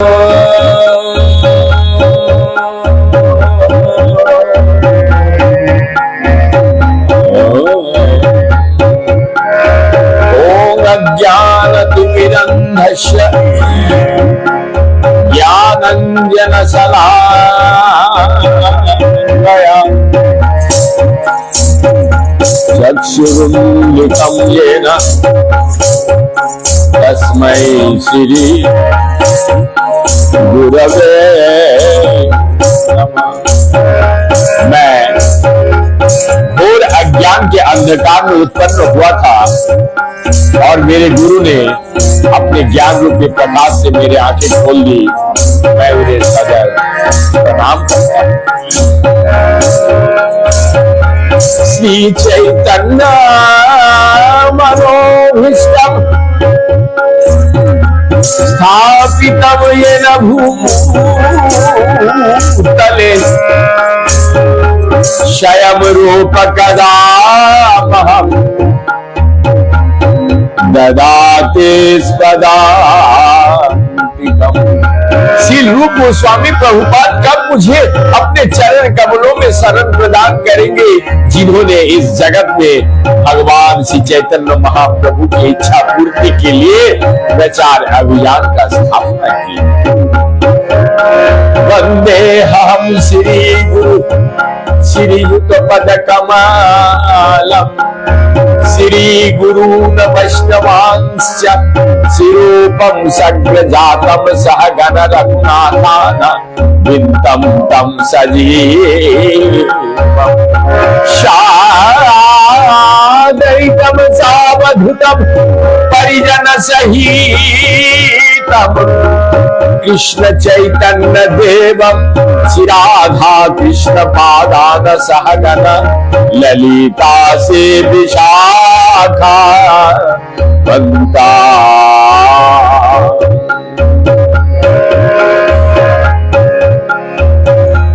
अज्ञानतिमिरन्धस्य ज्ञानाञ्जनशलाकया चक्षुरुन्मिलितं येन तस्मै श्री गुरवे नमः। मैं घोर अज्ञान के अंधकार में उत्पन्न हुआ था और मेरे गुरु ने अपने ज्ञान रूप के प्रकाश से मेरे आंखें खोल दी। मैं उन्हें सदैव प्रणाम करता हूँ। श्री चैतन्य मनोभीष्टम स्थापितं येन भूतले स्वयं रूप कदा ददाते स्पदान्तिकम्। श्री रूप गोस्वामी प्रभुपाद कब मुझे अपने चरण कमलों में शरण प्रदान करेंगे, जिन्होंने इस जगत में भगवान श्री चैतन्य महाप्रभु की इच्छा पूर्ति के लिए प्रचार अभियान का स्थापना की। वंदे हम श्री गुरु श्री युत पद कमलम श्री गुरून् वैष्णवांश्च शिरूपं सग्रजातं सहगण रघुनाथान् वित्तं तं सजीवम् साद्वैतं सावधूतं परिजन सहितं कृष्ण चैतन्य देवं श्री राधा कृष्ण पादान सहगण ललिता से विशाखा बंता।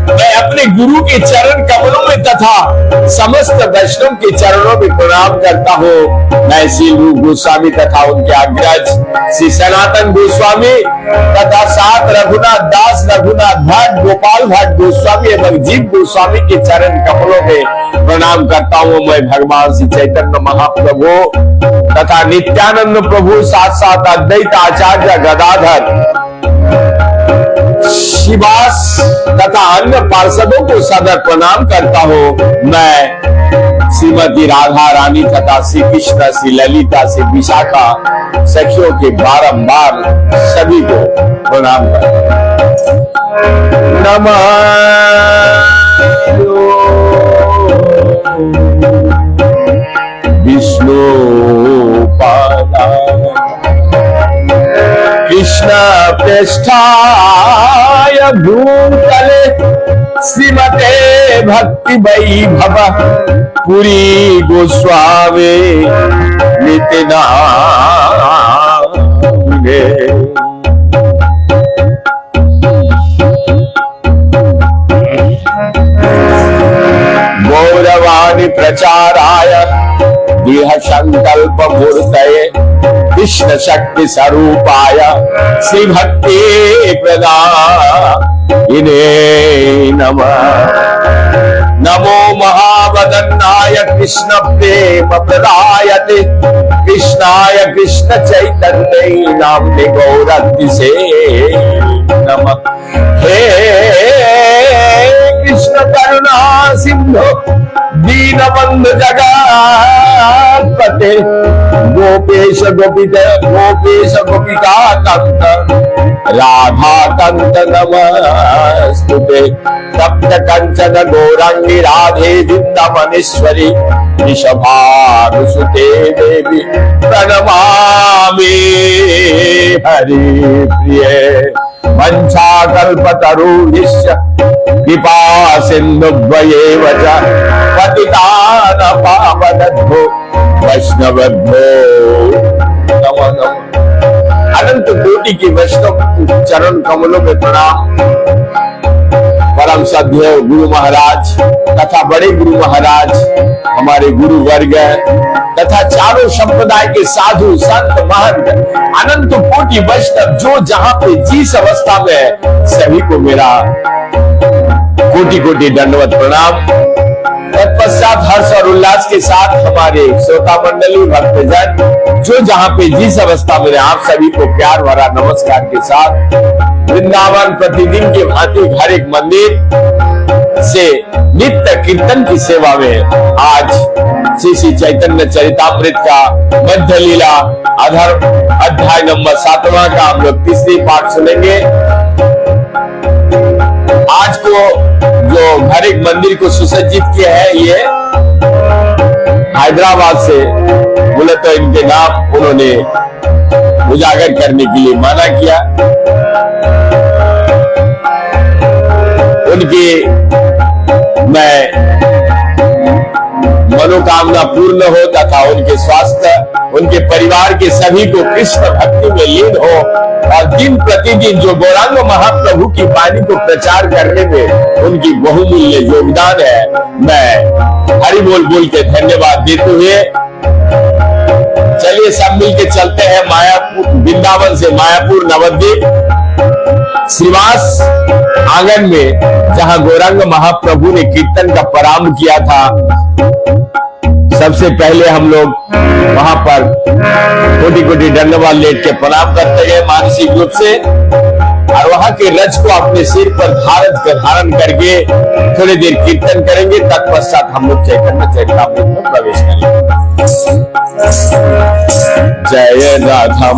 मैं अपने गुरु के चरण कमलों में तथा समस्त वैष्णव के चरणों में प्रणाम करता हूँ। मैं श्री रूप गोस्वामी तथा उनके अग्रज श्री सनातन गोस्वामी तथा साथ रघुनाथ दास, रघुनाथ भट्ट, गोपाल भट्ट गोस्वामी एवं जीव गोस्वामी के चरण कमलों में प्रणाम करता हूँ। मैं भगवान श्री चैतन्य महाप्रभु तथा नित्यानंद प्रभु साथ साथ अद्वैत आचार्य गदाधर शिवास तथा अन्य पार्षदों को सदर प्रणाम करता हूँ। मैं श्रीमती राधा रानी तथा श्री कृष्ण, श्री ललिता, श्री विशाखा सखियों के बारंबार सभी को प्रणाम करता हूँ। नमः विष्णु कृष्ण प्रेष्ठाय भूतले श्रीमते भक्ति वैभव पुरी गोस्वामी नित्यानंदे। गौरवाणी प्रचाराय देह संकल्प मूर्तये कृष्ण शक्ति स्वरूपाय श्री भक्ति प्रदायिने नमः। नमो महावदन्नाय कृष्ण प्रेम प्रदायते कृष्णाय कृष्ण चैतन्य नाम्ने गौरतिसे नमः। हे कृष्ण करुणा सिंधु दीनबंधु जगत्पते गोपेश गोपिका कंत राधा कंत नमस्तुते। तप्त कंचन गौरांगी राधे वृंदावनेश्वरी वृषभानुसुते देवी प्रणमामि हरि प्रिये। वंशाकल्पतरुभ्यश्च कृपा सिन्धुभ्येव च पतितानां पावनेभ्यो वैष्णवेभ्यो नमो नमः। अनंत कोटि के वैष्णव चरण कमलों में प्रणाम। परम सद्य गुरु महाराज तथा बड़े गुरु महाराज, हमारे गुरु वर्ग तथा चारों संप्रदाय के साधु संत महंत अनंत कोटि वैष्णव जो जहां पे जिस अवस्था में है, सभी को मेरा कोटि कोटि दंडवत प्रणाम। तत्पश्चात हर्ष और उल्लास के साथ हमारे श्रोता मंडली भक्तजन जो जहां पे जिस अवस्था में, आप सभी को प्यार भरा नमस्कार के साथ वृंदावन प्रतिदिन के भांति हर एक मंदिर से नित्य कीर्तन की सेवा में आज श्री श्री चैतन्य चरितामृत का मध्य लीला अध्याय नंबर 7वां का हम लोग तीसरी पाठ सुनेंगे। आज को जो हर एक मंदिर को सुसज्जित किया है, ये हैदराबाद से, बोले तो इनके नाम उन्होंने उजागर करने के लिए माना किया। उनकी मैं मनोकामना पूर्ण हो तथा उनके स्वास्थ्य, उनके परिवार के सभी को कृष्ण भक्ति में लीन हो और दिन प्रतिदिन जो गौरांग महाप्रभु की वाणी को प्रचार करने में उनकी बहुमूल्य योगदान है, मैं हरि बोल बोल के धन्यवाद देते हुए चलिए सब मिल के चलते हैं मायापुर, वृंदावन से मायापुर नवद्वीप श्रीवास आंगन में, जहां गौरांग महाप्रभु ने कीर्तन का प्रारंभ किया था। सबसे पहले हम लोग वहां पर कोटि कोटि दंडवत लेट के प्रणाम करते हैं मानसिक रूप से, और वहां के रज को अपने सिर पर धारण करके थोड़ी देर कीर्तन करेंगे। तत्पश्चात हम लोग चैतन्य चरितामृत में प्रवेश करेंगे। जय राधा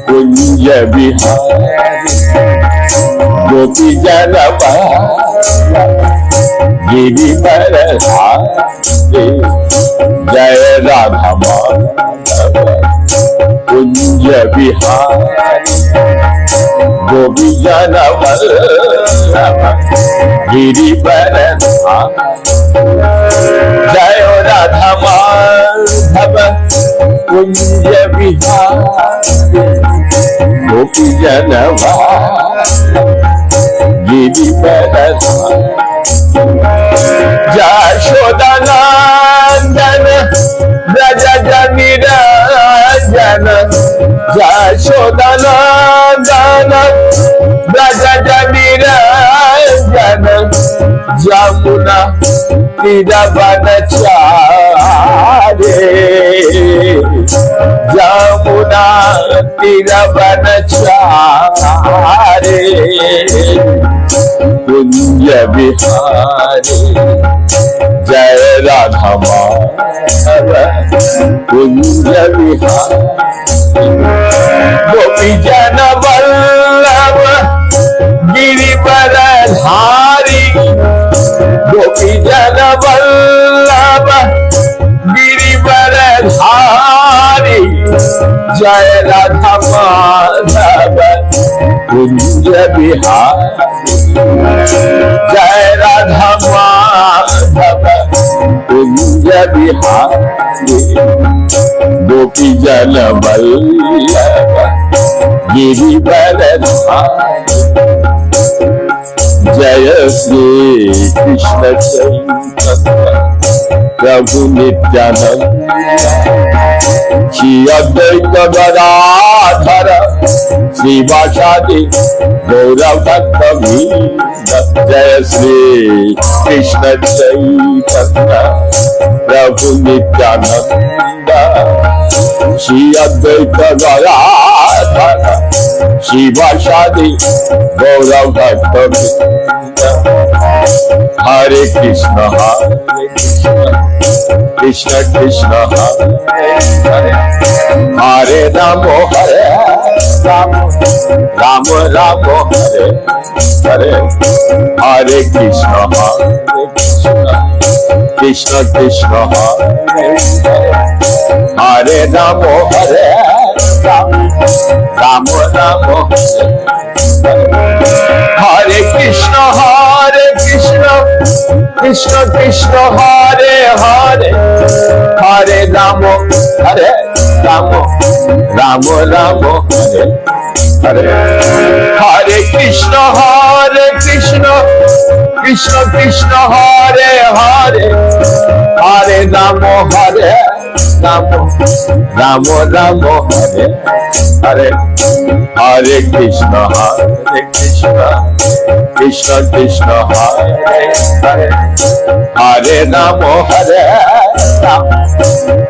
कुंज बिहारी गोपी जन गिरिवर धारी, जय राधा कुंज बिहारी गोपी जन गिरिवर धारी, जय राधा माधव कुंज बिहारी गोपी जन गिरिवर धारी, यशोदा नंदन ब्रज जनि रंजन, यशोदा नंदन ब्रज जनि रंजन, जमुना तीर वनचारे, जमुना तीर वनचारे कुंज बिहारी, जय राधा माधव कुंज बिहारी गोपी जन वल्लभ गिरिवर धारी, गोपी जन वल्लभ गिरिवर धारी, जय राधा माधव कुंज बिहारी, जय राधा माधव कुंज बिहारी गोपी जन वल्लभ गिरिवर धारी, जय श्री कृष्ण चैतन्य प्रभु नित्यानंद, श्री अद्वैत गदाधर श्रीवासादि गौर भक्त वृंद, जय श्री कृष्ण चैतन्य प्रभु नित्यानंद, श्री अद्वैत गदाधर श्रीवासादि गौर भक्त वृंद, हरे कृष्ण कृष्ण कृष्ण हरे हरे राम राम राम राम हरे हरे, हरे कृष्ण कृष्ण कृष्ण हरे हरे राम राम राम राम हरे कृष्ण कृष्ण कृष्ण हरे हरे, हरे राम राम राम राम हरे हरे, हरे कृष्ण कृष्ण कृष्ण हरे हरे हरे राम हरे राम राम राम हरे हरे हरे कृष्ण कृष्ण कृष्ण हरे हरे हरे राम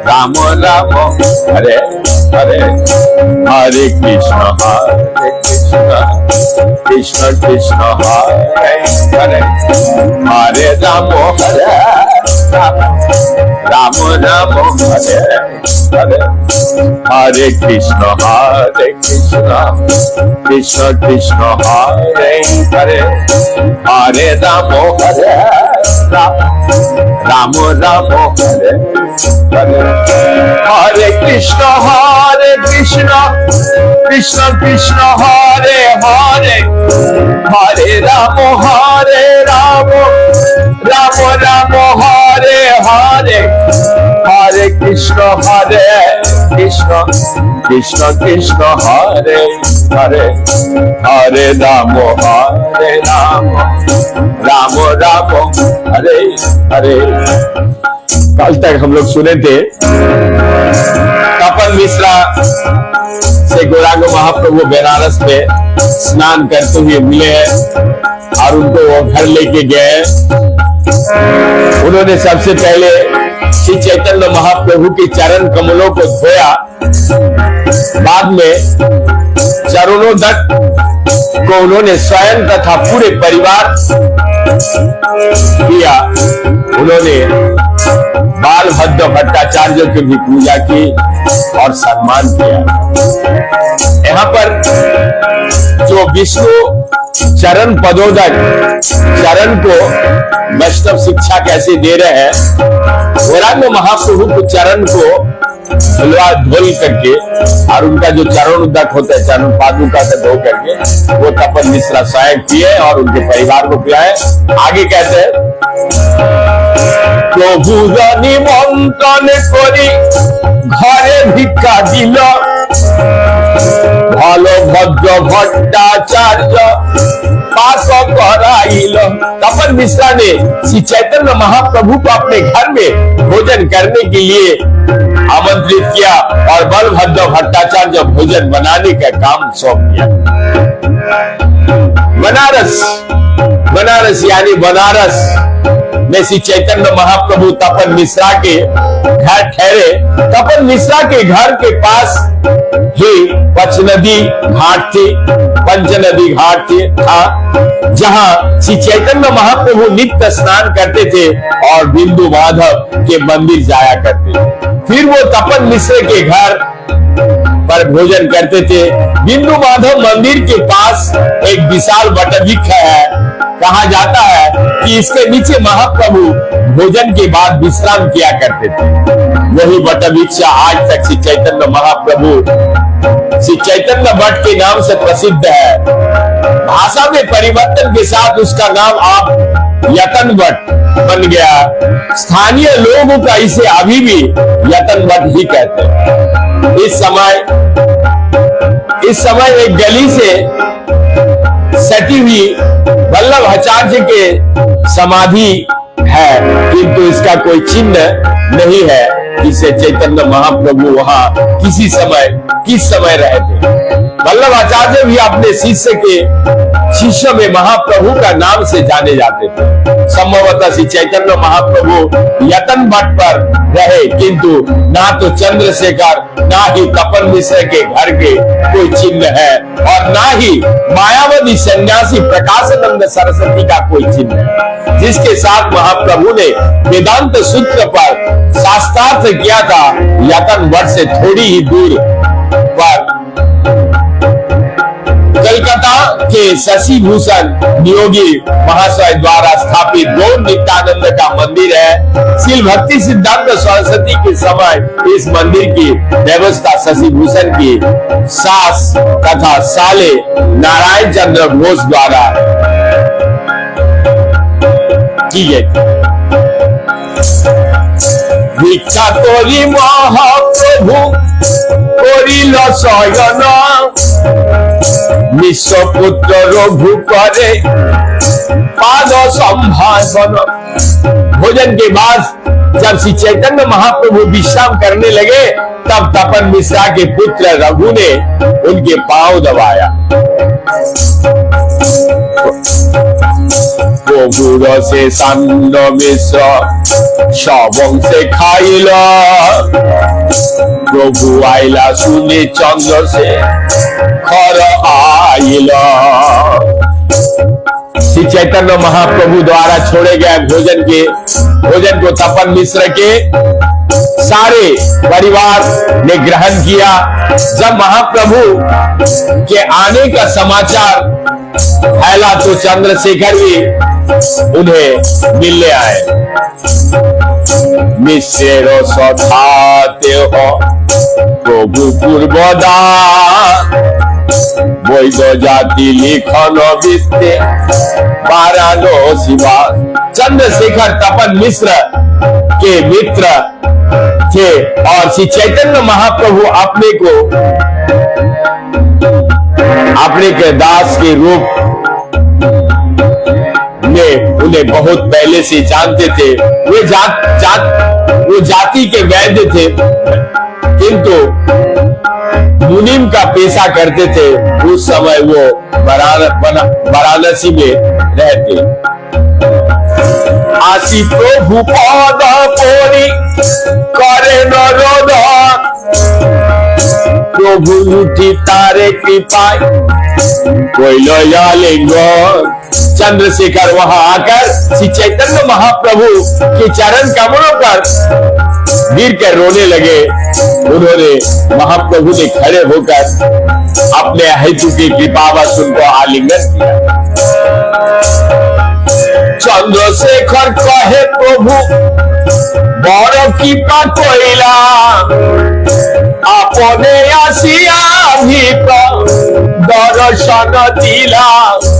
राम राम हरे हरे हरे कृष्ण कृष्ण कृष्ण हरे हरे हरे राम राम राम हरे हरे हरे कृष्ण कृष्ण कृष्ण हरे हरे हरे राम राम राम हरे हरे हरे कृष्ण कृष्ण कृष्ण हरे हरे हरे राम राम राम हरे हरे हरे कृष्ण कृष्ण कृष्ण हरे हरे हरे राम राम हरे हरे। कल तक हम लोग सुने थे तपन मिश्रा से गौरांग महाप्रभु बनारस में स्नान करते हुए मिले और उनको वो घर लेके गए। उन्होंने सबसे पहले श्री चैतन्य महाप्रभु के चरण कमलों को धोया, बाद में चरणोदक को उन्होंने स्वयं तथा पूरे परिवार किया। उन्होंने बालभद्र भट्टाचार्य की भी पूजा की और सम्मान किया। यहाँ पर जो विष्णु चरण पदोदक चरण को वैष्णव शिक्षा कैसे दे रहे हैं, गौरांग महाप्रभु को चरण को धोल करके और उनका जो चरण उदक होता है चरण पादुका से धो करके वो तपन मिश्रा स्वयं किए और उनके परिवार को पिलाए। आगे कहते हैं प्रभु निमंत्रण करी घरे भिक्षा दिल बलभद्र भट्टाचार्य पास कराइल। तपन मिश्रा ने श्री चैतन्य महाप्रभु को अपने घर में भोजन करने के लिए आमंत्रित किया और बलभद्र भट्टाचार्य भोजन बनाने का काम सौंप दिया। बनारस यानी बनारस में श्री चैतन्य महाप्रभु तपन मिश्रा के घर ठहरे। तपन मिश्रा के घर के पास ही पंचनदी घाट था जहां श्री चैतन्य महाप्रभु नित्य स्नान करते थे और बिंदु माधव के मंदिर जाया करते। फिर वो तपन मिश्र के घर पर भोजन करते थे। बिंदु माधव मंदिर के पास एक विशाल वटवृक्ष है। कहा जाता है कि इसके नीचे महाप्रभु भोजन के बाद विश्राम किया करते थे। वही वटवृक्ष आज तक श्री चैतन्य महाप्रभु श्री चैतन्य वट के नाम से प्रसिद्ध है। भाषा में परिवर्तन के साथ उसका नाम आप यतन वट बन गया। स्थानीय लोगों का इसे अभी भी यतन वट ही कहते हैं। इस समय एक गली से सटी हुई वल्लभाचार्य के समाधि है, किंतु इसका कोई चिन्ह नहीं है जिससे चैतन्य महाप्रभु वहां किस समय रहे थे। वल्लभाचार्य भी अपने शिष्य में महाप्रभु का नाम से जाने जाते थे। संभवतः श्री चैतन्य महाप्रभु यतन भट्ट पर रहे, किंतु ना तो चंद्रशेखर ना ही तपन मिश्र के घर के कोई चिन्ह है और ना ही मायावती सन्यासी प्रकाशानंद सरस्वती का कोई चिन्ह है, जिसके साथ महाप्रभु ने वेदांत सूत्र पर शास्त्रार्थ किया था। यतन भट्ट से थोड़ी ही दूर पर कलकत्ता के शशि भूषण नियोगी महाशय द्वारा स्थापित गौर नित्यानंद का मंदिर है। श्री भक्ति सिद्धांत सरस्वती के समय इस मंदिर की व्यवस्था शशि भूषण की सास तथा साले नारायण चंद्र घोष द्वारा की गई। भिक्षा तोरी महाप्रभु करिल शयन विश्वपुत्र रघु करे पाद संभाषण। भोजन के बाद जब श्री चैतन्य महाप्रभु विश्राम करने लगे, तब तपन मिश्रा के पुत्र रघु ने उनके पांव दबाया। प्रभु से सन्न मिश्र सबंशे खाइला, प्रभु आइला सुने चंद्र से खर आइला। श्री चैतन्य महाप्रभु द्वारा छोड़े गए भोजन को तपन मिश्र के सारे परिवार ने ग्रहण किया। जब महाप्रभु के आने का समाचार फैला तो चंद्रशेखर भी उन्हें मिलने आए। मिश्रेरो सखाते हो प्रभु पूर्वदा, वैद जाति लिखन विद्ये बारानो शिवा। चंद्रशेखर तपन मिश्र के मित्र थे और श्री चैतन्य महाप्रभु अपने के दास के रूप में उन्हें बहुत पहले से जानते थे। वो जाति के वैद्य थे, किंतु मुनीम का पेशा करते थे। उस समय वो वाराणसी में रहते। आशी प्रभु पद पोरी करे नरोध, प्रभु उठी तारे कृपाय कोई लिंग। चंद्रशेखर वहां आकर श्री चैतन्य महाप्रभु के चरण कमलों पर गिर कर रोने लगे। उन्होंने महाप्रभु ने खड़े होकर अपने हेतु की कृपावश उनको आलिंगन किया। चंद्रशेखर कहे प्रभु बड़ कृपा कोइला, अपने आसिया भीत दर्शन दिला।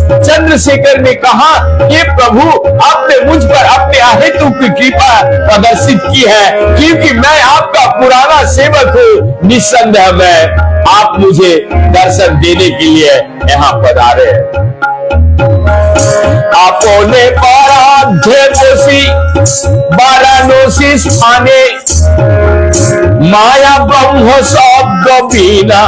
चंद्रशेखर ने कहा, हे प्रभु आपने मुझ पर अपने अहेतु की कृपा प्रदर्शित की है, क्योंकि मैं आपका पुराना सेवक हूँ। निस्संदेह में आप मुझे दर्शन देने के लिए यहाँ पधारे। अपने वाराणसी स्थाने माया ब्रह्म शब्द बिना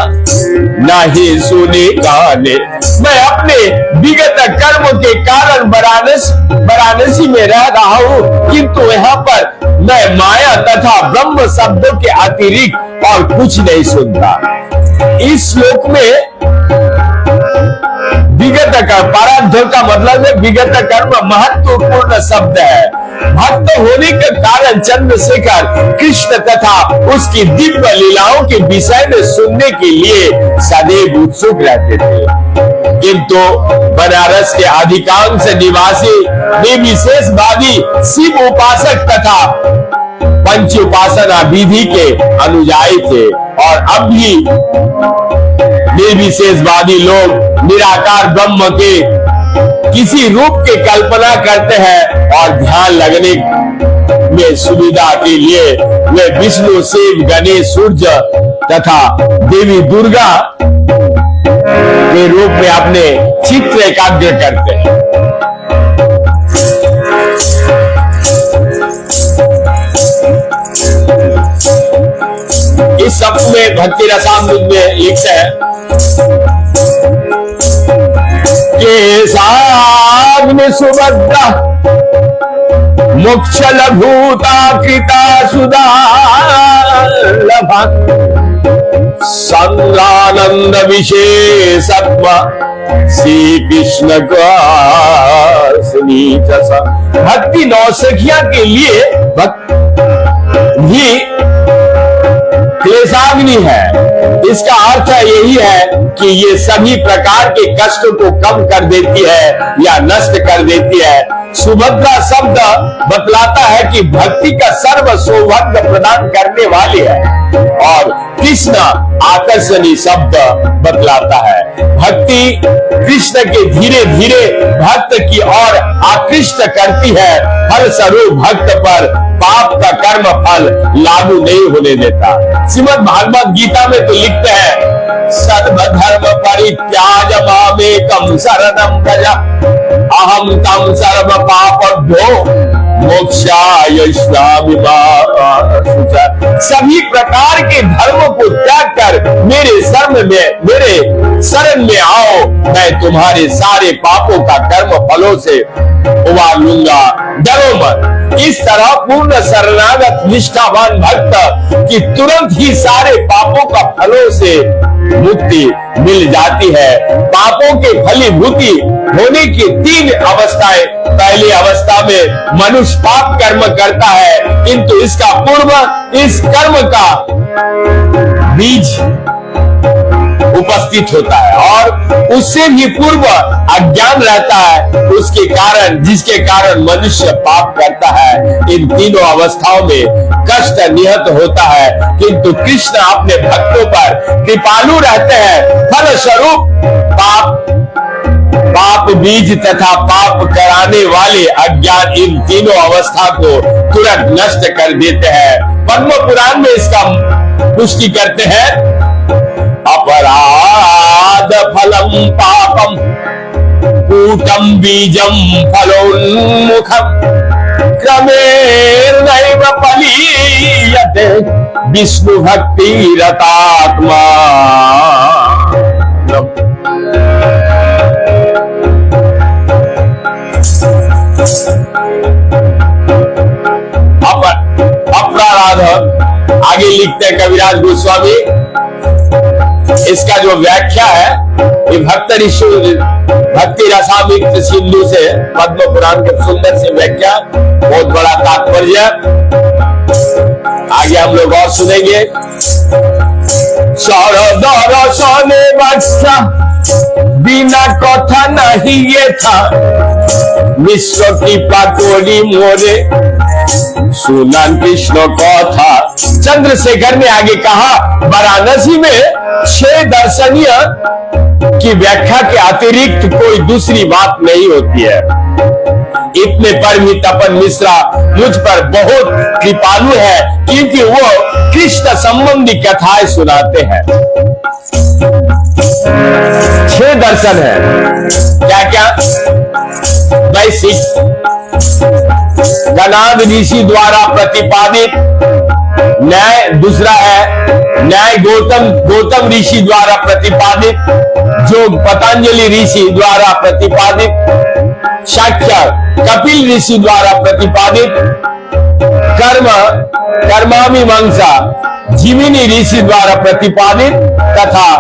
नहीं सुने गाने। मैं अपने विगत कर्म के कारण वाराणसी में रह रहा हूँ, किंतु यहाँ पर मैं माया तथा ब्रह्म शब्दों के अतिरिक्त और कुछ नहीं सुनता। इस श्लोक में विगत कर्म, प्रारब्ध का मतलब है विगत कर्म महत्वपूर्ण शब्द है। भक्त होने के कारण चंद्रशेखर कृष्ण तथा उसकी दिव्य लीलाओं के विषय में सुनने के लिए सदैव उत्सुक रहते थे। किंतु बनारस के अधिकांश निवासी विशेषवादी शिव उपासक तथा पंच उपासना विधि के अनुयायी थे, और अब भी निर्विशेषवादी लोग निराकार ब्रह्म के किसी रूप की कल्पना करते हैं और ध्यान लगने में सुविधा के लिए वे विष्णु, शिव, गणेश, सूर्य तथा देवी दुर्गा के रूप में अपने चित्र एकाग्र करते हैं। इस शब्द में भक्ति रसामृत में लिखते हैं, केशाग्नि सुभद्रा मुक्षल भूता कृता सुधा संगानंद विशेषत्व श्री कृष्ण का भक्ति नौसखिया के लिए भी क्लेशाग्नि है। इसका अर्थ यही है कि ये सभी प्रकार के कष्ट को कम कर देती है या नष्ट कर देती है। सुभद्रा शब्द बतलाता है कि भक्ति का सर्व सौभाग्य प्रदान करने वाली है, और कृष्ण आकर्षणी शब्द बतलाता है। भक्ति कृष्ण के धीरे धीरे भक्त की ओर आकृष्ट करती है, फल स्वरूप भक्त पर पाप का कर्म फल लागू नहीं होने देता। श्रीमद् भागवत गीता में तो लिखते हैं, सर्वधर्म परित्याज्य मामेकं शरणं व्रज अहम तम सर्व पापभ्यो मोक्षाय सभी प्रकार के धर्मों को त्याग कर मेरे शरण में आओ, मैं तुम्हारे सारे पापों का कर्म फलों से उबार लूंगा, डरो मत। इस तरह पूर्ण शरणागत निष्ठावान भक्त की तुरंत ही सारे पापों का फलों से मुक्ति मिल जाती है। पापों के फलीभूति होने की 3 अवस्थाएं। पहली अवस्था में मनुष्य पाप कर्म करता है, किंतु इसका पूर्व इस कर्म का बीज उपस्थित होता है और उससे भी पूर्व अज्ञान रहता है, उसके कारण जिसके कारण मनुष्य पाप करता है। इन तीनों अवस्थाओं में कष्ट निहत होता है, किंतु कृष्ण अपने भक्तों पर कृपालु रहते हैं। फलस्वरूप पाप बीज तथा पाप कराने वाले अज्ञान इन तीनों अवस्था को तुरंत नष्ट कर देते हैं। पद्म पुराण में इसका पुष्टि करते हैं। अपराध फलम पापम कूटम बीजम फलोन्मुखम क्रमेण नैव पलीयते विष्णु भक्ति रतात्मा। अपराध आगे लिखते हैं कविराज गोस्वामी। इसका जो व्याख्या है ये भक्ति रसामृत सिंधु से पद्म पुराण के सुंदर से व्याख्या, बहुत बड़ा तात्पर्य। आगे हम लोग और सुनेंगे। सने बच्चा बिना कथा नहीं ये था, विश्व की पाटोरी मोरे सुना कृष्ण कथा। चंद्रशेखर ने आगे कहा, वाराणसी में 6 दर्शनीय की व्याख्या के अतिरिक्त कोई दूसरी बात नहीं होती है। इतने पर भी तपन मिश्रा मुझ पर बहुत कृपालु है, क्योंकि वो कृष्ण संबंधी कथाएं सुनाते हैं। 6 दर्शन है। क्या क्या? वैशिक गणाद ऋषि द्वारा प्रतिपादित न्याय, दूसरा है न्याय गौतम ऋषि द्वारा प्रतिपादित, जो पतंजलि ऋषि द्वारा प्रतिपादित, शाक्य कपिल ऋषि द्वारा प्रतिपादित, कर्मामीमांसा जिमिनी ऋषि द्वारा प्रतिपादित तथा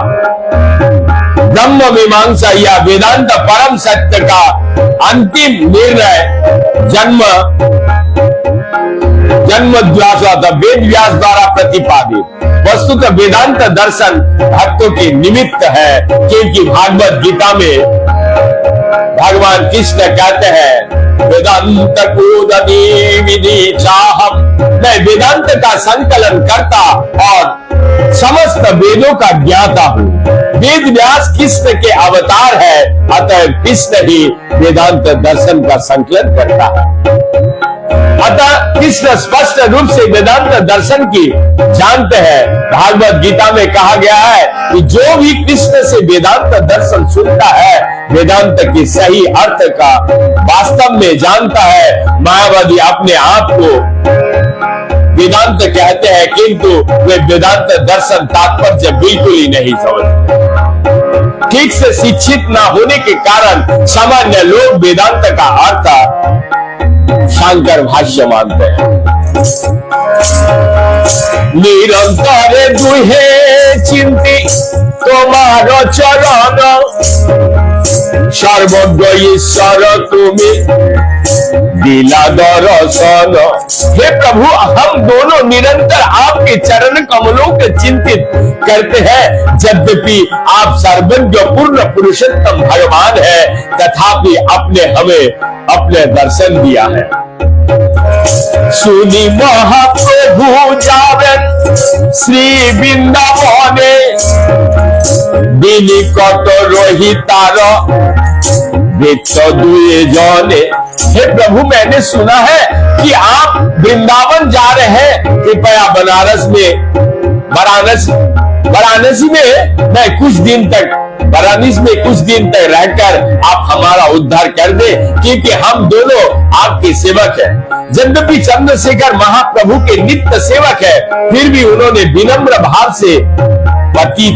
ब्रह्म मीमांसा या वेदांत परम सत्य का अंतिम निर्णय जन्म वेद व्यास द्वारा प्रतिपादित। वस्तुतः वेदांत दर्शन भक्तों के निमित्त है, क्योंकि भागवत गीता में भगवान कृष्ण कहते हैं, वेदांत कूदनी विधि चाहम, मैं वेदांत का संकलन करता और समस्त वेदों का ज्ञाता हूँ। वेद व्यास कृष्ण के अवतार है, अतः कृष्ण ही वेदांत दर्शन का संकलन करता है। अतः कृष्ण स्पष्ट रूप से वेदांत दर्शन की जानते हैं। भागवत गीता में कहा गया है कि जो भी कृष्ण से वेदांत दर्शन सुनता है, वेदांत की सही अर्थ का वास्तव में जानता है। मायावादी अपने आप को वेदांत कहते हैं, किंतु वे वेदांत दर्शन तात्पर्य बिल्कुल ही नहीं समझते। ठीक से शिक्षित न होने के कारण सामान्य लोग वेदांत का अर्थ शंकर भाष्य मानते हैं। निरंतर दुहे चिंती तुम्हारो चरण, सर्वज्ञ ईश्वर तुम्हें दिला दर्शन। हे प्रभु, हम दोनों निरंतर आपके चरण कमलों के चिंतित करते हैं। यद्यपि आप सर्वज्ञ पूर्ण पुरुषोत्तम भगवान है, तथापि आपने हमें अपने दर्शन दिया है। सुनी महाप्रभु जावेन श्री वृंदावने, बिनी कत रोहितार वृत्त दुए जने। हे प्रभु, मैंने सुना है कि आप वृंदावन जा रहे हैं। कृपया वाराणसी में मैं कुछ दिन तक वाराणसी में कुछ दिन तक रहकर आप हमारा उद्धार कर दे, क्योंकि हम दोनों आपके सेवक हैं। यद्यपि चंद्रशेखर महाप्रभु के नित्य सेवक है, फिर भी उन्होंने विनम्र भाव से पति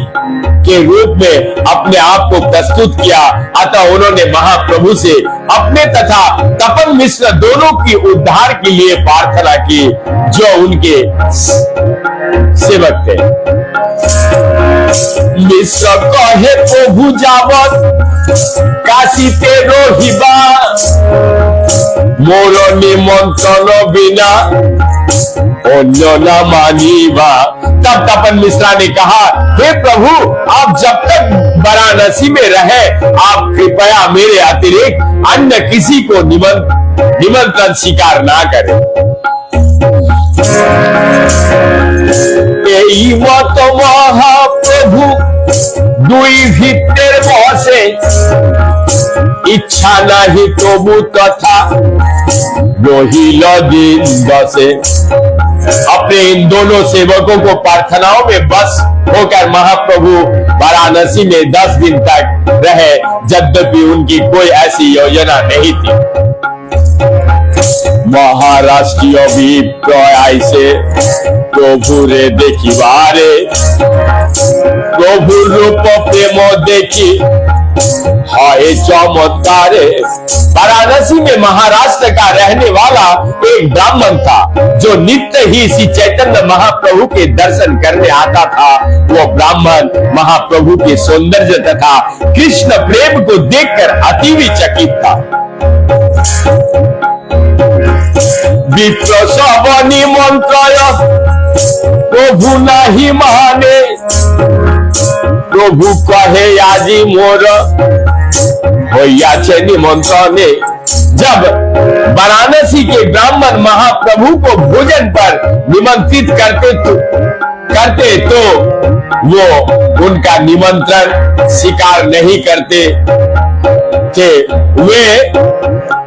के रूप में अपने आप को प्रस्तुत किया। अतः उन्होंने महाप्रभु से अपने तथा तपन मिश्र दोनों की उद्धार के लिए प्रार्थना की, जो उनके सेवक थे। मिश्र कहे प्रभु जावत काशीते रहिबा, मोर निमंत्रण बिना अन्य न मानिबा। तब तपन मिश्रा ने कहा, हे प्रभु, आप जब तक वाराणसी में रहे, आप कृपया मेरे अतिरिक्त अन्य किसी को निमंत्रण स्वीकार ना करें। এই মত মহাপ্রভু দুই ভিত্তের বসে, ইচ্ছা নাহি তবু তথা রহিল দিন দশে। अपने इन दोनों सेवकों को प्रार्थनाओं में बस होकर महाप्रभु वाराणसी में 10 दिन तक रहे, यद्यपि उनकी कोई ऐसी योजना नहीं थी। महाराष्ट्रीय विप्रय से प्रभु रे देखिबारे, प्रभु रूप प्रेम देखी हाय चमत्कारे। वाराणसी में महाराष्ट्र का रहने वाला एक ब्राह्मण था, जो नित्य ही श्री चैतन्य महाप्रभु के दर्शन करने आता था। वो ब्राह्मण महाप्रभु के सौंदर्य तथा कृष्ण प्रेम को देखकर अति चकित था। विप्र सब निमंत्रण प्रभु नहीं माने, प्रभु कहे आजी मोर होया छे निमंत्रणे। जब वाराणसी के ब्राह्मण महाप्रभु को भोजन पर निमंत्रित करते तो वो उनका निमंत्रण स्वीकार नहीं करते थे। वे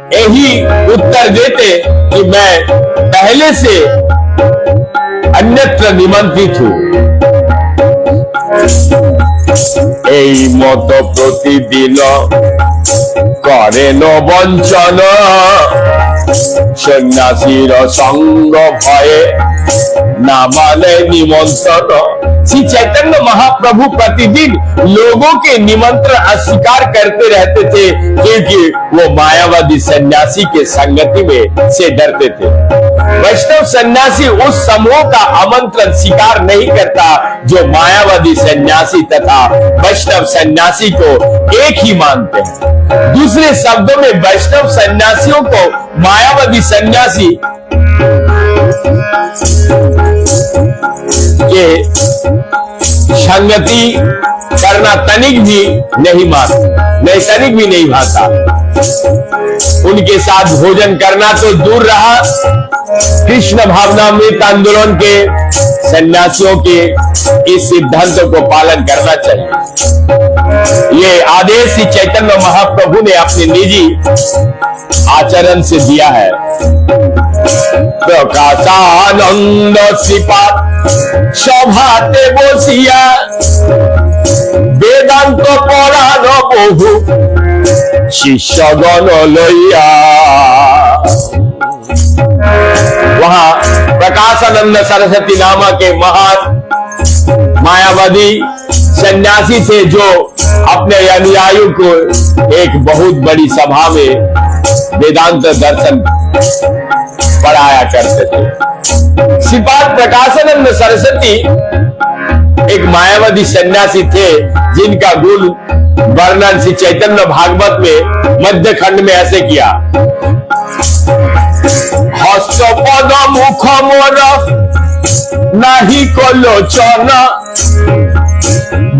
यही उत्तर देते कि मैं पहले से अन्यत्र निमंत्रित हूं। এই মত প্রতিদিন করেন বঞ্চন, সন্ন্যাসীর সঙ্গ ভয়ে না মানে निमंत्रण। श्री चैतन्य महाप्रभु प्रतिदिन लोगों के निमंत्रण अस्वीकार करते रहते थे, क्योंकि वो मायावादी सन्यासी के संगति में से डरते थे। वैष्णव सन्यासी उस समूह का आमंत्रण स्वीकार नहीं करता जो मायावादी सन्यासी तथा वैष्णव सन्यासी को एक ही मानते हैं। दूसरे शब्दों में वैष्णव सन्यासियों को मायावादी सन्यासी के संगति करना तनिक भी नहीं भाता। उनके साथ भोजन करना तो दूर रहा, कृष्ण भावनामृत आंदोलन के सन्यासियों के इस सिद्धांत को पालन करना चाहिए। ये आदेश श्री चैतन्य महाप्रभु ने अपने निजी आचरण से दिया है। प्रकाशानंद श्रीपाद सभाते बसिया, वेदांत पढ़ान बहु शिष्यगण लइया। वहां प्रकाशानंद सरस्वती नामक के महान मायावादी सन्यासी थे, जो अपने अनुयायियों को एक बहुत बड़ी सभा में वेदांत दर्शन पढ़ाया करते थे। श्रीपाद प्रकाशानंद सरस्वती एक मायावादी सन्यासी थे, जिनका गुण वर्णन श्री चैतन्य भागवत में मध्य खंड में ऐसे किया। हस्तपद मुख मोर नाही कलोचन,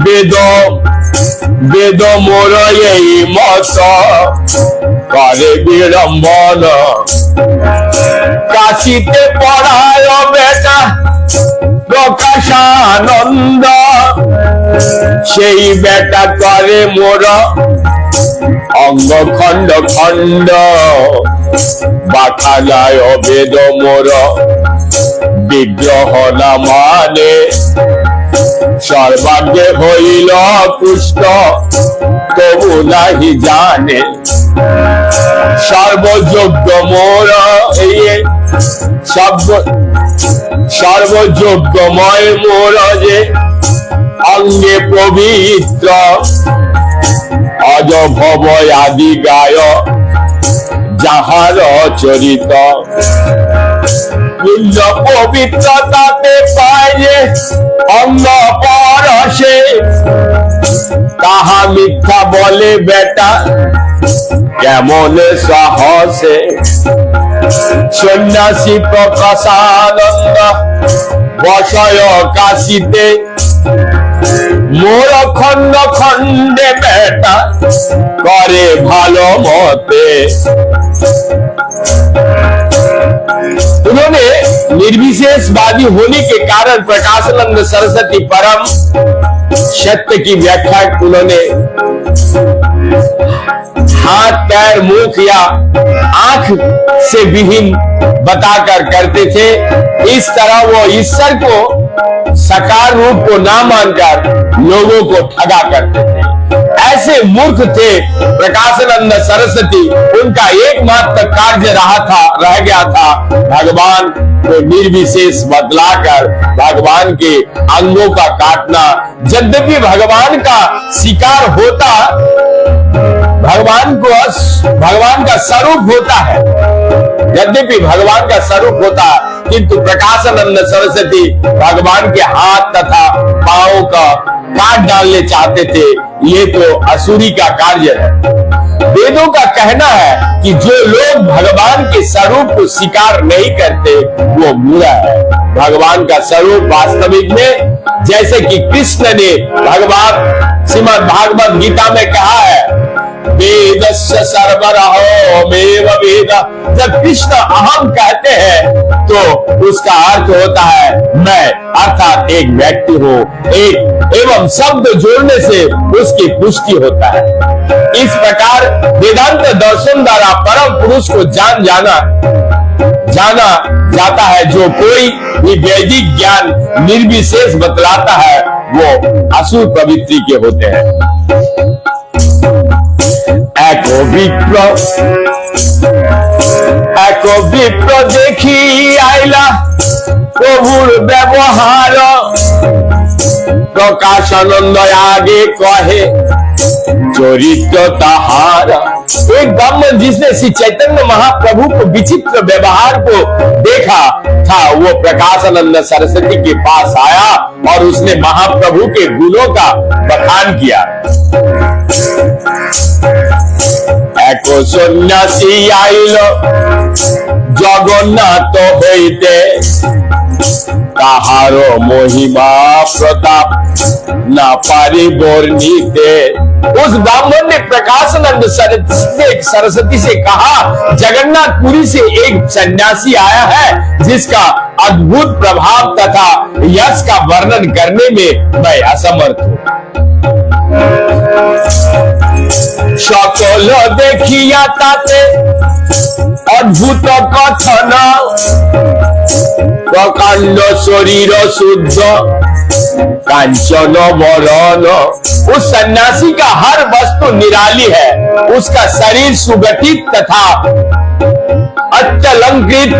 वेद मोर यही मत करे विडम्बन। काशीते पढ़ाय बेटा प्रकाशानंद, সেই বেটা করে মোর অঙ্গ খণ্ড খণ্ড। বাখালায় বেদ মোর বিগ্রহ না মানে, सर्वज्ञ हईल पुष्ट तबु नहीं जाने सर्वयोग्य मोर सर्वयोग्यमय मोर जे अंगे पवित्र अज भव आदि गाय जहार चरित पुण्य पवित्रताते पाए अंग परशे कहा मिथ्या बोले बेटा केमन साहसे सन्यासी प्रकाशानंद बसय काशीते मोर खंड खंडे बेटा करे भालो मते। उन्होंने निर्विशेषवादी होने के कारण प्रकाशानंद सरस्वती परम सत्य की व्याख्या उन्होंने हाथ पैर मुख या आंख से विहीन बताकर करते थे। इस तरह वो ईश्वर को साकार रूप को ना मानकर लोगों को ठगा करते थे। ऐसे मूर्ख थे प्रकाशानंद सरस्वती। उनका एकमात्र कार्य रह गया था भगवान को निर्विशेष बतलाकर भगवान के अंगों का काटना। यद्यपि भगवान का शिकार होता, भगवान का स्वरूप होता है, यद्यपि भगवान का स्वरूप होता, किंतु प्रकाशानंद सरस्वती भगवान के हाथ तथा पांव का काट डालने चाहते थे। ये तो असुरी का कार्य है। वेदों का कहना है कि जो लोग भगवान के स्वरूप को स्वीकार नहीं करते वो बुरा है। भगवान का स्वरूप वास्तविक में, जैसे कि कृष्ण ने श्रीमद् भागवत गीता में कहा है, वेदस्य सर्वरहोमेव वेद। जब कृष्ण अहम कहते हैं तो उसका अर्थ होता है मैं, अर्थात एक व्यक्ति हूँ। एक एवं शब्द जोड़ने से उसकी पुष्टि होता है। इस प्रकार वेदांत दर्शन द्वारा परम पुरुष को जाना जाता है। जो कोई भी वैदिक ज्ञान निर्विशेष बतलाता है वो असुर प्रवृत्ति के होते हैं। एको विप्र देखी आइला प्रभुर व्यवहार प्रकाशानंद आगे कहे चरित्र ताहार। एक ब्राह्मण जिसने श्री चैतन्य महाप्रभु को विचित्र व्यवहार को देखा था वो प्रकाशानंद सरस्वती के पास आया और उसने महाप्रभु के गुणों का बखान किया। एको सन्यासी आइल जगन्नाथ हईते ताहारो महिमा प्रताप ना पारी वर्णिते। उस ब्राह्मण ने प्रकाशानंद सरस्वती से कहा, जगन्नाथपुरी से एक सन्यासी आया है जिसका अद्भुत प्रभाव तथा यश का वर्णन करने में मैं असमर्थ हूँ। सकल देखिया ताते अद्भुत कथन प्रकांड शरीर शुद्ध कांचन वरण। उस सन्यासी का हर वस्तु निराली है, उसका शरीर सुगठित तथा अत्यलंकृत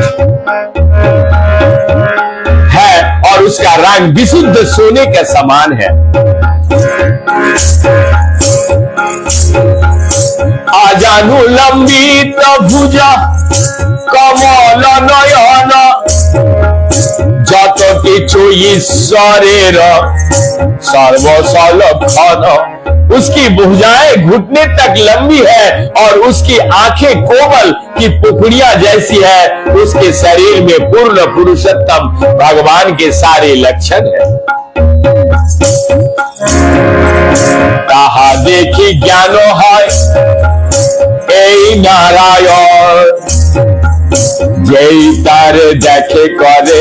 है और उसका रंग विशुद्ध सोने के समान है। आजानु लंबित भुजा कमल नयन যত কিছু ईश्वरेर सर्वसलक्षण। उसकी भुजाएं घुटने तक लंबी है और उसकी आंखें कोमल की पुखड़िया जैसी है। उसके शरीर में पूर्ण पुरुषोत्तम भगवान के सारे लक्षण है। ताहा देखी ज्ञान है এই नारायण যেই তার देखे करे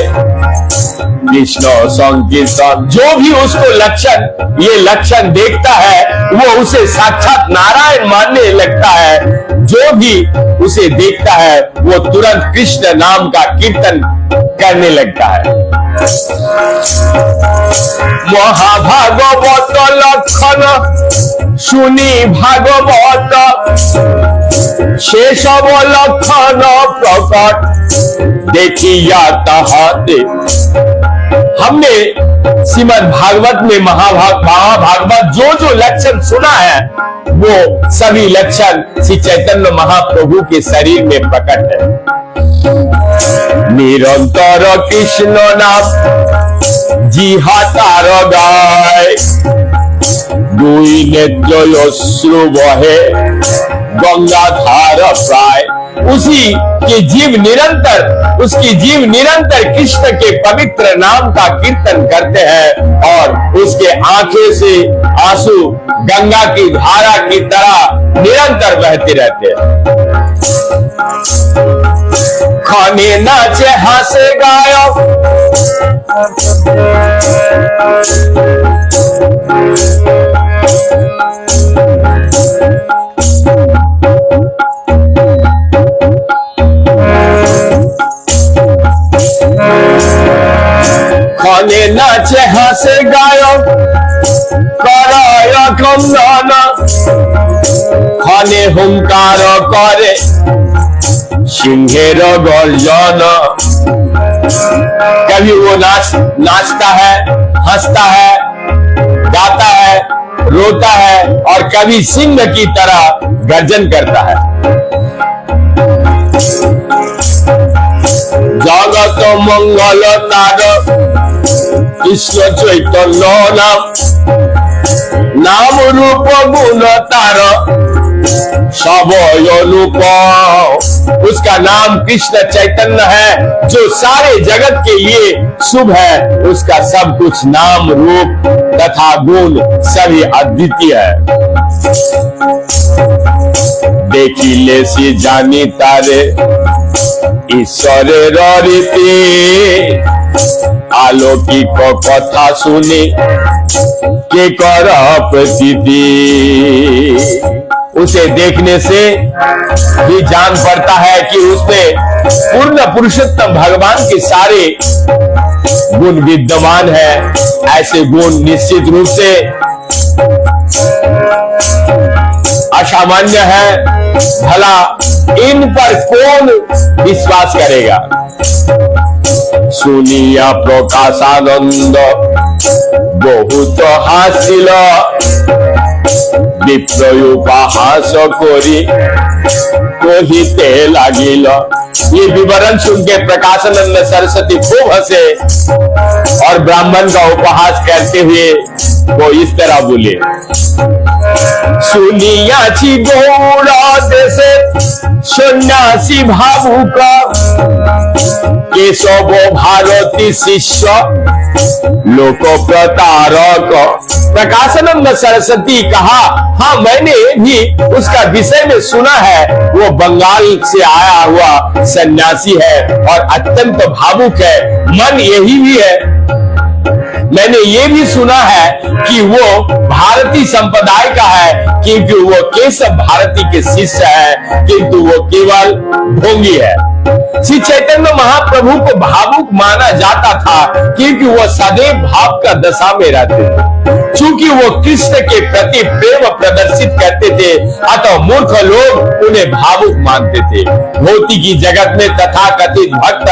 कृष्ण संकीर्तन। जो भी उसको ये लक्षण देखता है वो उसे साक्षात नारायण मानने लगता है। जो भी उसे देखता है वो तुरंत कृष्ण नाम का कीर्तन करने लगता है। महाभागवत लक्षण सुनी भागवत से सब लक्षण प्रकट देखिया तहाते। हमने श्रीमद् भागवत में महाभागवत जो लक्षण सुना है वो सभी लक्षण श्री चैतन्य महाप्रभु के शरीर में प्रकट है। निरंतर कृष्ण नाम जिहातार गाय दुई नेत्र अश्रु बहे गंगाधार प्राय। उसकी जीव निरंतर कृष्ण के पवित्र नाम का कीर्तन करते हैं और उसके आंखों से आंसू गंगा की धारा की तरह निरंतर बहते रहते हैं। खाने नाचे हंसे गायो खाने नाचे हंसे गायो कराय क्रंदन खाने हुंकार करे सिंहेर गर्जन। कभी वो नाचता है, हंसता है, गाता है, रोता है और कभी सिंह की तरह गर्जन करता है। जगत मंगल तार कृष्ण चैतन्य नाम रूप गुण तार सब रूप। उसका नाम कृष्ण चैतन्य है जो सारे जगत के लिए शुभ है। उसका सब कुछ नाम रूप तथा गुण सभी अद्वितीय है। देखी ले सी जानी तारे ईश्वरेर रीति आलौकिक कथा सुनी के कर प्रतीति। उसे देखने से भी जान पड़ता है कि उसमें पूर्ण पुरुषोत्तम भगवान के सारे गुण विद्यमान है। ऐसे गुण निश्चित रूप से असामान्य है। भला इन पर कौन विश्वास करेगा। सुनिया प्रकाशानंद बहुत हासिल विप्र उपहास करी कहिते लागिल। ये विवरण सुन के प्रकाशानंद सरस्वती खूब हंसे और ब्राह्मण का उपहास करते हुए वो इस तरह बोले। सुनियाची गौड़ा देशे सन्यासी भावुक केशव भारती शिष्य लोक प्रतारक। प्रकाशानंद सरस्वती कहा, हाँ मैंने भी उसका विषय में सुना है। वो बंगाल से आया हुआ सन्यासी है और अत्यंत भावुक है। मन यही भी है। मैंने ये भी सुना है कि वो भारतीय संप्रदाय का है क्योंकि वो केशव भारती के शिष्य है, किंतु वो केवल ढोंगी है। श्री चैतन्य महाप्रभु को भावुक माना जाता था क्योंकि वो सदैव भाव का दशा में रहते थे। चूंकि वो कृष्ण के प्रति प्रेम प्रदर्शित करते थे अतः मूर्ख लोग उन्हें भावुक मानते थे। भौतिक की जगत में तथाकथित भक्त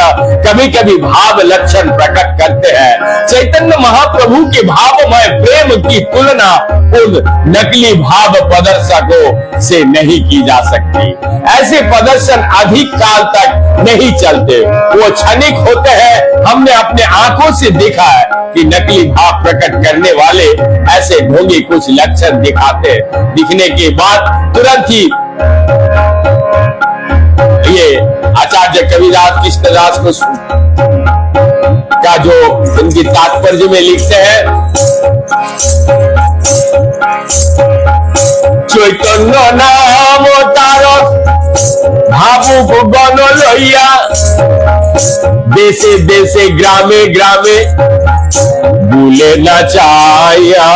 कभी कभी भाव लक्षण प्रकट करते हैं। चैतन्य महाप्रभु के भावमय प्रेम की तुलना उन नकली भाव प्रदर्शकों से नहीं की जा सकती। ऐसे प्रदर्शन अधिक काल तक नहीं चलते, वो क्षणिक होते हैं। हमने अपने आंखों से देखा है कि नकली भाव प्रकट करने वाले ऐसे ढोंगी कुछ लक्षण दिखाते, दिखने के बाद तुरंत ही ये आचार्य कविराज कृष्णदास को का जो उनकी तात्पर्य में लिखते हैं, चैतन्य नाम तारक भावुक गण लइया देशे देशे ग्रामे ग्रामे भूले न चाया।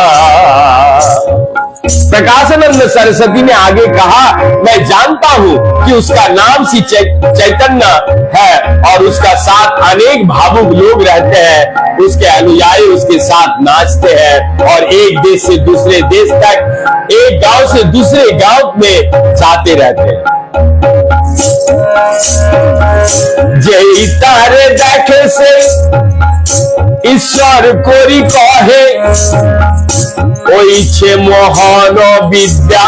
प्रकाशानंद सरस्वती ने आगे कहा, मैं जानता हूं कि उसका नाम श्री चैतन्य है और उसका साथ अनेक भावुक लोग रहते हैं, उसके अनुयायी उसके साथ नाचते हैं और एक देश से दूसरे देश तक, एक गांव से दूसरे गांव में जाते रहते हैं। जय तारे देखे से ईश्वर कोरी कहे, ओइछे मोहन विद्या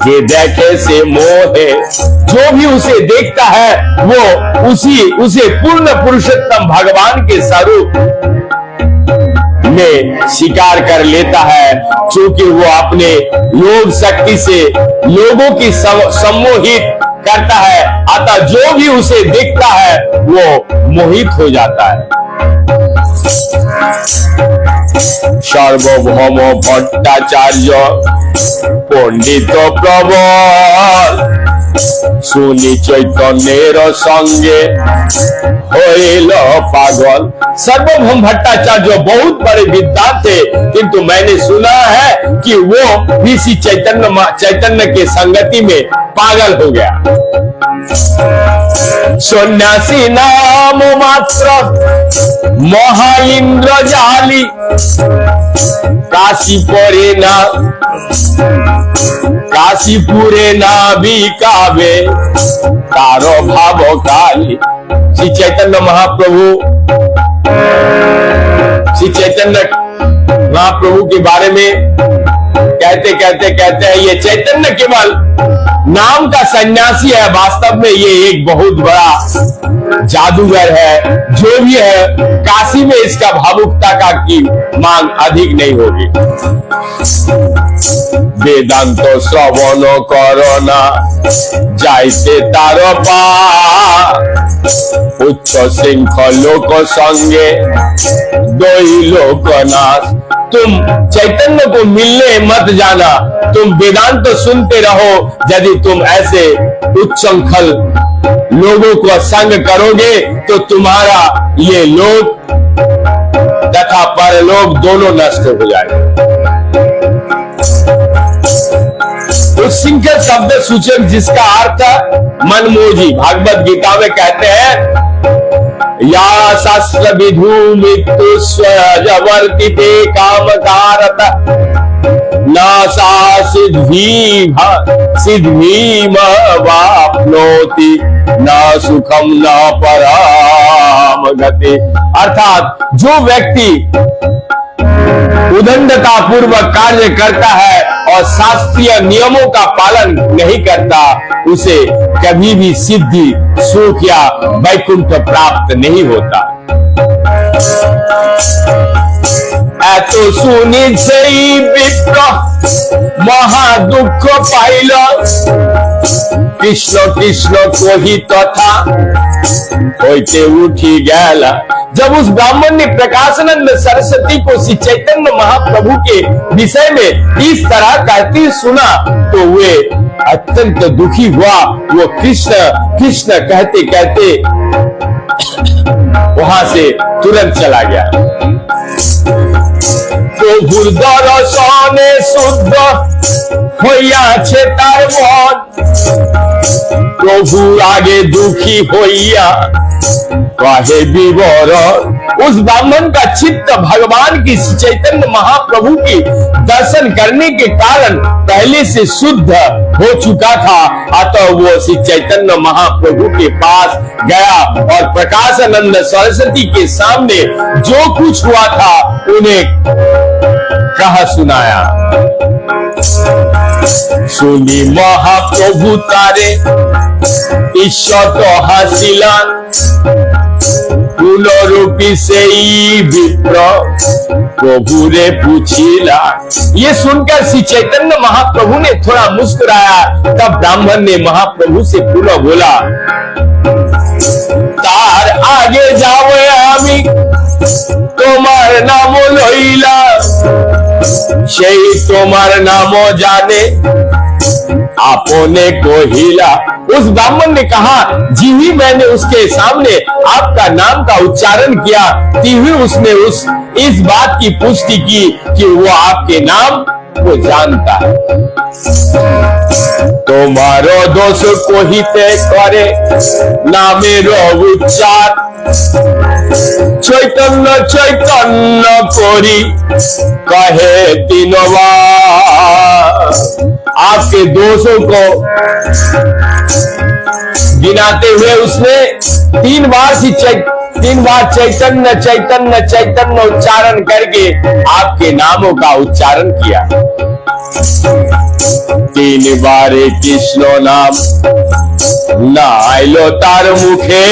जे देखे से मोहे। जो भी उसे देखता है वो उसे पूर्ण पुरुषोत्तम भगवान के स्वरूप में स्वीकार कर लेता है, क्योंकि वो अपने योग शक्ति से लोगों की सम्मोहित करता है। अतः जो भी उसे देखता है वो मोहित हो जाता है। सार्वभौम भट्टाचार्य पंडित प्रबल सुनी चैतन्येर संगे होइल पागल। सार्वभौम भट्टाचार्य बहुत बड़े विद्वान थे, किंतु मैंने सुना है कि वो ऋषि चैतन्य के संगति में पागल हो गया। सन्यासी नाम मात्र महा इंद्रजाली, काशीपुरे ना बिकावे तारो भाव काली। श्री चैतन्य महाप्रभु के बारे में कहते हैं ये चैतन्य केवल नाम का सन्यासी है, वास्तव में ये एक बहुत बड़ा जादूगर है। जो भी है, काशी में इसका भावुकता का की मांग अधिक नहीं होगी। वेदांत श्रवण करना जाइते तार उच्च श्रृंखल लोक संगे दोई लोकनाथ। तुम चैतन्य को मिलने मत जाना, तुम वेदांत तो सुनते रहो। यदि तुम ऐसे उच्च श्रृंखल लोगों को संग करोगे तो तुम्हारा ये लोक तथा परलोक दोनों नष्ट हो जाएंगे। उच्छृंखल शब्द सूचक जिसका अर्थ मनमोजी, भागवत गीता में कहते हैं या शास्त्र विधु मृत्यु स्ववर्तिते काम कारत नासा सिद्धि वाप्नोति न सुखम न पराम गति। अर्थात जो व्यक्ति उदंडता पूर्वक कार्य करता है और शास्त्रीय नियमों का पालन नहीं करता, उसे कभी भी सिद्धि, सुख या वैकुंठ प्राप्त नहीं होता। एतो सुनी sei विप्र महा दुख पाइल, कृष्ण कृष्ण कोहि तथा होते उठी गया। जब उस ब्राह्मण ने प्रकाशानंद सरस्वती को श्री चैतन्य महाप्रभु के विषय में इस तरह कहते सुना तो वे अत्यंत दुखी हुआ। वो कृष्ण कृष्ण कहते कहते वहां से तुरंत चला गया। प्रभुर दर्शने शुद्ध হইয়াছে তার মন, প্রভু आगे दुखी होइया कहे विवरण। उस ब्राह्मण का चित्त भगवान की चैतन्य महाप्रभु की दर्शन करने के कारण पहले से शुद्ध हो चुका था। अतः वो श्री चैतन्य महाप्रभु के पास गया और प्रकाशानंद सरस्वती के सामने जो कुछ हुआ था उन्हें कहा सुनाया। सुनी महाप्रभु तारे ईश्वर तो हासिला, पुनरूपी से विप्र प्रभु रे पूछिला। ये सुनकर श्री चैतन्य महाप्रभु ने थोड़ा मुस्कुराया। तब ब्राह्मण ने महाप्रभु से पुनः बोला, तार आगे जाओ आमी তোমার নাম লইলা, সেই তোমার नाम जाने आपने कहिला। उस ब्राह्मण ने कहा, जी ही मैंने उसके सामने आपका नाम का उच्चारण किया, ती हुई उसने इस बात की पुष्टि की कि वो आपके नाम वो जानता है। তোমারো দোষ কহিতে করে নামের উচ্চার, চৈতন্য চৈতন্য করি कहे तीनों बार। आपके दोषों को गिनाते हुए उसने 3 बार चैतन्य चैतन्य चैतन्य उच्चारण करके आपके नामों का उच्चारण किया। 3 बार कृष्ण नाम ना आइलो तार मुखे,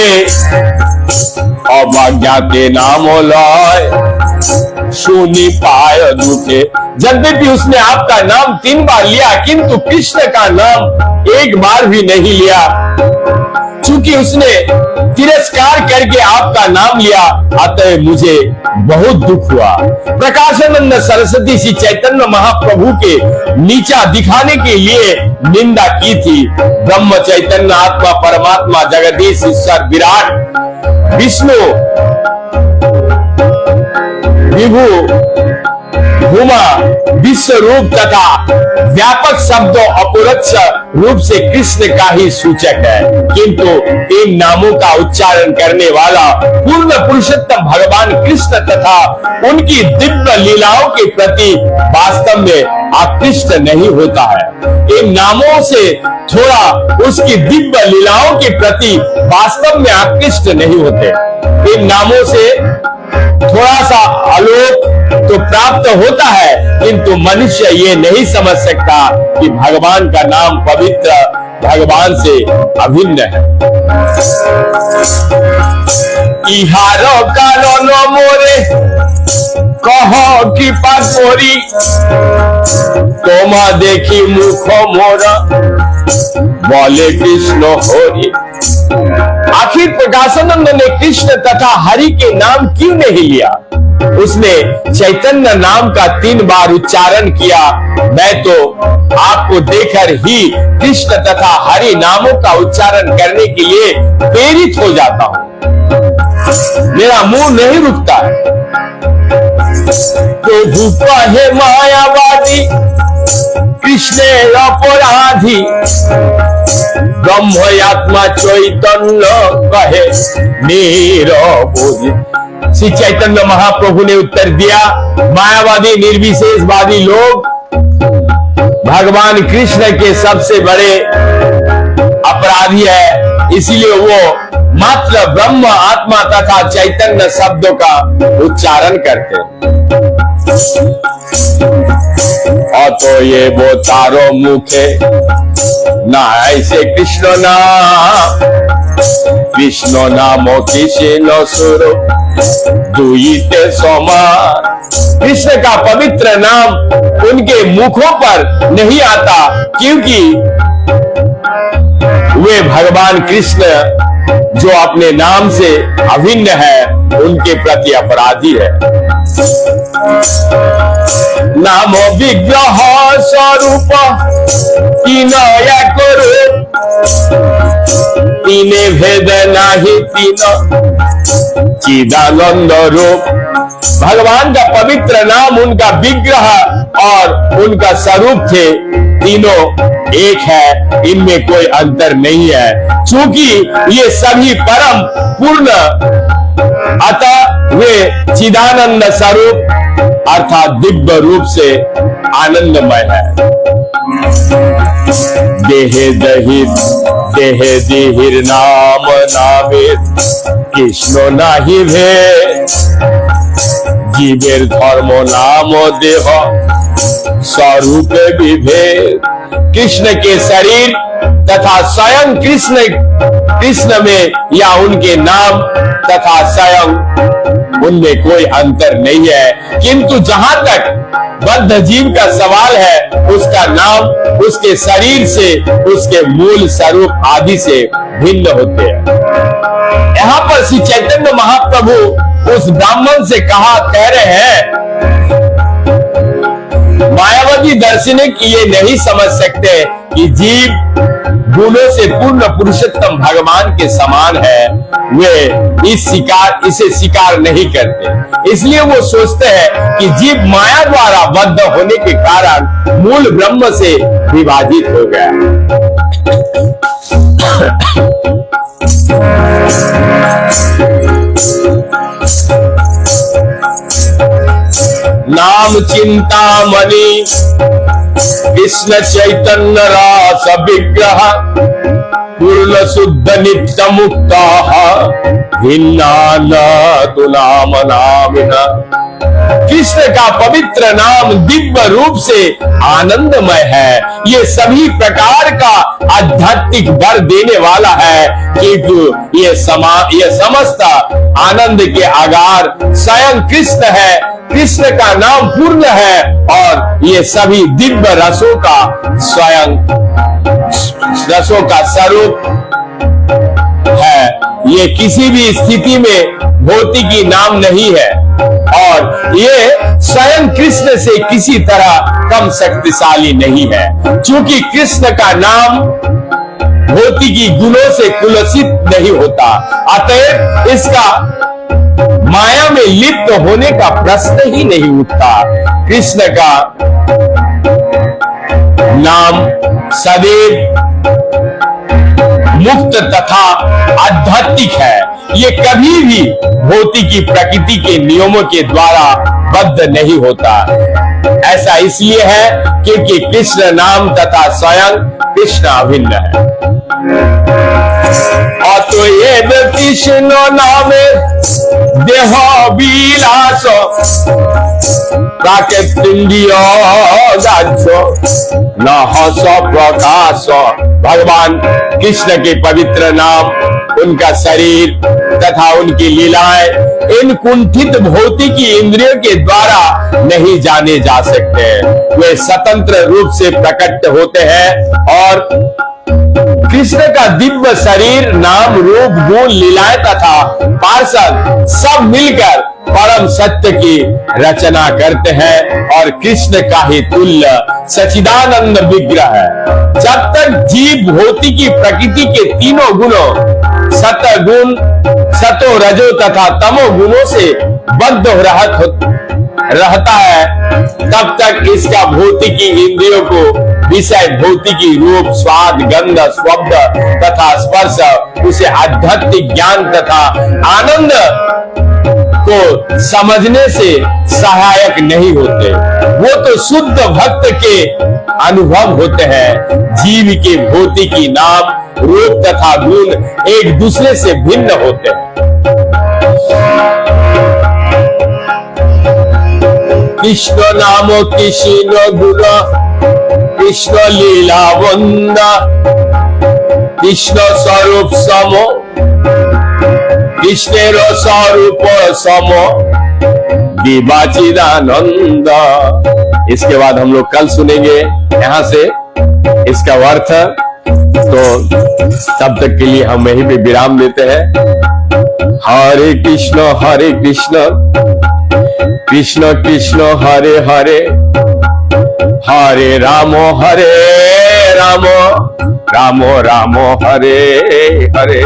अवज्ञाते नाम लय सुनी पाय दुखे। यद्यपि उसने आपका नाम 3 बार लिया, किंतु कृष्ण का नाम 1 बार भी नहीं लिया। चूंकि उसने तिरस्कार करके आपका नाम लिया, अतः मुझे बहुत दुख हुआ। प्रकाशानंद सरस्वती श्री चैतन्य महाप्रभु के नीचा दिखाने के लिए निंदा की थी। ब्रह्म चैतन्य आत्मा परमात्मा जगदीश ईश्वर विराट विष्णु विभु भूमा विश्व रूप तथा व्यापक शब्दों अपरोक्ष रूप से कृष्ण का ही सूचक है, किंतु इन नामों का उच्चारण करने वाला पूर्ण पुरुषोत्तम भगवान कृष्ण तथा उनकी दिव्य लीलाओं के प्रति वास्तव में आकृष्ट नहीं होता है। इन नामों से थोड़ा उसकी दिव्य लीलाओं के प्रति वास्तव में आकृष्ट नहीं होते। इन नामों से थोड़ा सा आलोक तो प्राप्त होता है, किंतु मनुष्य ये नहीं समझ सकता कि भगवान का नाम पवित्र भगवान से अभिन्न है। इहारो कारण मोरे कहो कृपा कोरी, तोमा देखी मुख मोरा बोले कृष्ण होरी। आखिर प्रकाशानंद ने कृष्ण तथा हरि के नाम क्यों नहीं लिया? उसने चैतन्य नाम का 3 बार उच्चारण किया। मैं तो आपको देखकर ही कृष्ण तथा हरि नामों का उच्चारण करने के लिए प्रेरित हो जाता हूं। मेरा मुंह नहीं रुकता है। प्रभु कहे मायावादी कृष्ण अपराधी, ब्रह्म आत्मा चैतन्य कहे निरबोधि। श्री चैतन्य महाप्रभु ने उत्तर दिया, मायावादी निर्विशेषवादी लोग भगवान कृष्ण के सबसे बड़े अपराधी है, इसलिए वो मात्र ब्रह्म आत्मा तथा चैतन्य शब्दों का उच्चारण करते हैं। अतो ये वो तारो मुखे ना ऐसे कृष्ण नाम, कृष्ण नाम कृष्ण सुरो दुईते समान। कृष्ण का पवित्र नाम उनके मुखों पर नहीं आता, क्योंकि वे भगवान कृष्ण जो अपने नाम से अभिन्न है उनके प्रति अपराधी है। नाम विग्रह स्वरूप तीन एक रूप, तीने भेद नाही तीन चिदानंद रूप। भगवान का पवित्र नाम उनका विग्रह और उनका स्वरूप थे, तीनों एक है, इनमें कोई अंतर नहीं है। चूंकि ये सभी परम पूर्ण, अतः वे चिदानंद स्वरूप अर्थात दिव्य रूप से आनंदमय है। देहे दहित देहे दिहिर नाम नामेर कृष्ण नाही भेद, जीवेर धर्म नाम देह स्वरूप विभेद। कृष्ण के शरीर तथा स्वयं कृष्ण में या उनके नाम तथा स्वयं उनमें कोई अंतर नहीं है, किंतु जहां तक बद्ध जीव का सवाल है, उसका नाम उसके शरीर से उसके मूल स्वरूप आदि से भिन्न होते हैं। यहाँ पर श्री चैतन्य महाप्रभु उस ब्राह्मण से कह रहे हैं, मायावादी दार्शनिक ये नहीं समझ सकते कि जीव गुणों से पूर्ण पुरुषोत्तम भगवान के समान है, वे इसे स्वीकार नहीं करते। इसलिए वो सोचते हैं कि जीव माया द्वारा बद्ध होने के कारण मूल ब्रह्म से विभाजित हो गया। नाम चिंतामणि कृष्ण चैतन्य रस विग्रह पूर्ण शुद्ध नित्य मुक्त भिन्ना न तु नाम नामिना। कृष्ण का पवित्र नाम दिव्य रूप से आनंदमय है। ये सभी प्रकार का आध्यात्मिक वर देने वाला है, क्योंकि ये समस्त आनंद के आधार स्वयं कृष्ण है। कृष्ण का नाम पूर्ण है और ये सभी दिव्य रसों का स्वयं रसों का स्वरूप है। ये किसी भी स्थिति में भौतिकी नाम नहीं है और ये स्वयं कृष्ण से किसी तरह कम शक्तिशाली नहीं है। क्योंकि कृष्ण का नाम भौतिकी गुणों से कुलसित नहीं होता, अतएव इसका माया में लिप्त होने का प्रश्न ही नहीं उठता। कृष्ण का नाम सदैव मुक्त तथा आध्यात्मिक है। ये कभी भी भौतिकी प्रकृति के नियमों के द्वारा बद्ध नहीं होता। ऐसा इसलिए है क्योंकि कृष्ण नाम तथा स्वयं कृष्ण अभिन्न है। अतएव कृष्ण नामे देह विलास प्राकृतिक न हस प्रकाश। भगवान कृष्ण के पवित्र नाम, उनका शरीर तथा उनकी लीलाएं इन कुंठित भौतिकी इंद्रियों के द्वारा नहीं जाने जा सकते। वे स्वतंत्र रूप से प्रकट होते हैं और कृष्ण का दिव्य शरीर, नाम, रूप, गुण, लीलाएं तथा पार्षद सब मिलकर परम सत्य की रचना करते हैं और कृष्ण का ही तुल्य सच्चिदानंद विग्रह है। जब तक जीव भौतिकी प्रकृति के तीनों गुणों सतगुण, सतो, रजो तथा तमो गुणों से बद्ध रहता है, तब तक इसका भौतिकी इंद्रियों को विषय, भौतिकी रूप, स्वाद, गंध, शब्द तथा स्पर्श उसे आध्यात्मिक ज्ञान तथा आनंद को समझने से सहायक नहीं होते। वो तो शुद्ध भक्त के अनुभव होते हैं। जीव के भौतिकी नाम, रूप तथा गुण एक दूसरे से भिन्न होते हैं। कृष्ण नाम कृष्ण गुण कृष्ण लीला वंदा कृष्ण स्वरूप सम कृष्णेर स्वरूप सम दिवाचिदानंद। इसके बाद हम लोग कल सुनेंगे यहां से इसका अर्थ। तो तब तक के लिए हम यहीं पे विराम देते हैं। हरे कृष्ण कृष्ण कृष्ण हरे हरे, हरे राम राम राम हरे हरे।